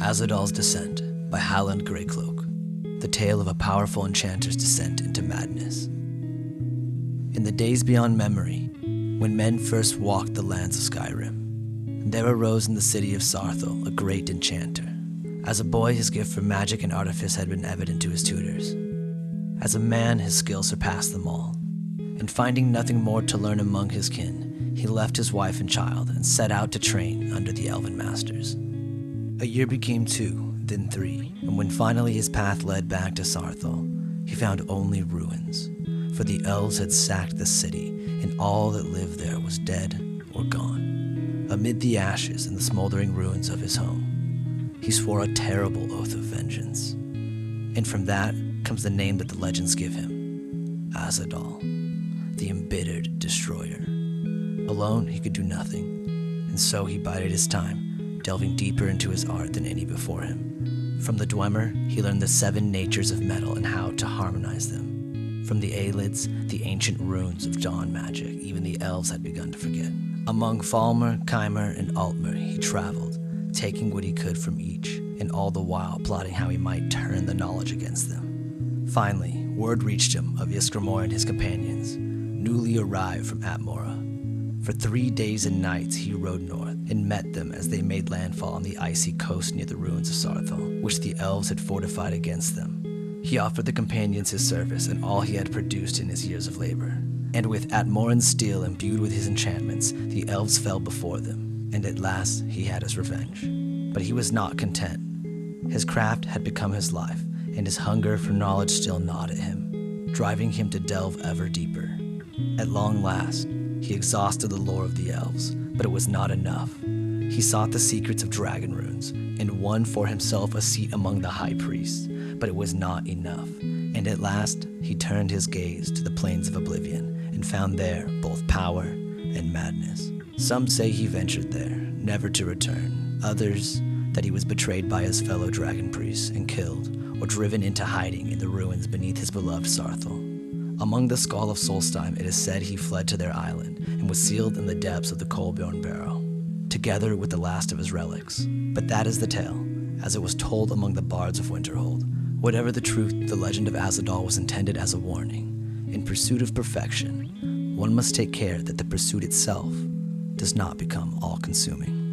Ahzidal's Descent by Halund Greycloak, the tale of a powerful enchanter's descent into madness. In the days beyond memory, when men first walked the lands of Skyrim, there arose in the city of Saarthal a great enchanter. As a boy, his gift for magic and artifice had been evident to his tutors. As a man, his skill surpassed them all. And finding nothing more to learn among his kin, he left his wife and child and set out to train under the elven masters. A year became 2, then 3, and when finally his path led back to Saarthal, he found only ruins, for the elves had sacked the city, and all that lived there was dead or gone. Amid the ashes and the smoldering ruins of his home, he swore a terrible oath of vengeance, and from that comes the name that the legends give him, Ahzidal, the embittered destroyer. Alone, he could do nothing, and so he bided his time, delving deeper into his art than any before him. From the Dwemer, he learned the 7 natures of metal and how to harmonize them. From the Aelids, the ancient runes of dawn magic even the elves had begun to forget. Among Falmer, Keimer, and Altmer he traveled, taking what he could from each, and all the while plotting how he might turn the knowledge against them. Finally, word reached him of Ysgramor and his companions, newly arrived from Atmora. For 3 days and nights he rode north, and met them as they made landfall on the icy coast near the ruins of Saarthal, which the elves had fortified against them. He offered the companions his service and all he had produced in his years of labor. And with Atmoran steel imbued with his enchantments, the elves fell before them, and at last he had his revenge. But he was not content. His craft had become his life, and his hunger for knowledge still gnawed at him, driving him to delve ever deeper. At long last, he exhausted the lore of the elves, but it was not enough. He sought the secrets of dragon runes, and won for himself a seat among the high priests, but it was not enough. And at last, he turned his gaze to the plains of oblivion, and found there both power and madness. Some say he ventured there, never to return. Others, that he was betrayed by his fellow dragon priests and killed, or driven into hiding in the ruins beneath his beloved Saarthal. Among the Skull of Solstheim, it is said he fled to their island and was sealed in the depths of the Kolbjorn barrow, together with the last of his relics. But that is the tale, as it was told among the bards of Winterhold. Whatever the truth, the legend of Ahzidal was intended as a warning. In pursuit of perfection, one must take care that the pursuit itself does not become all-consuming.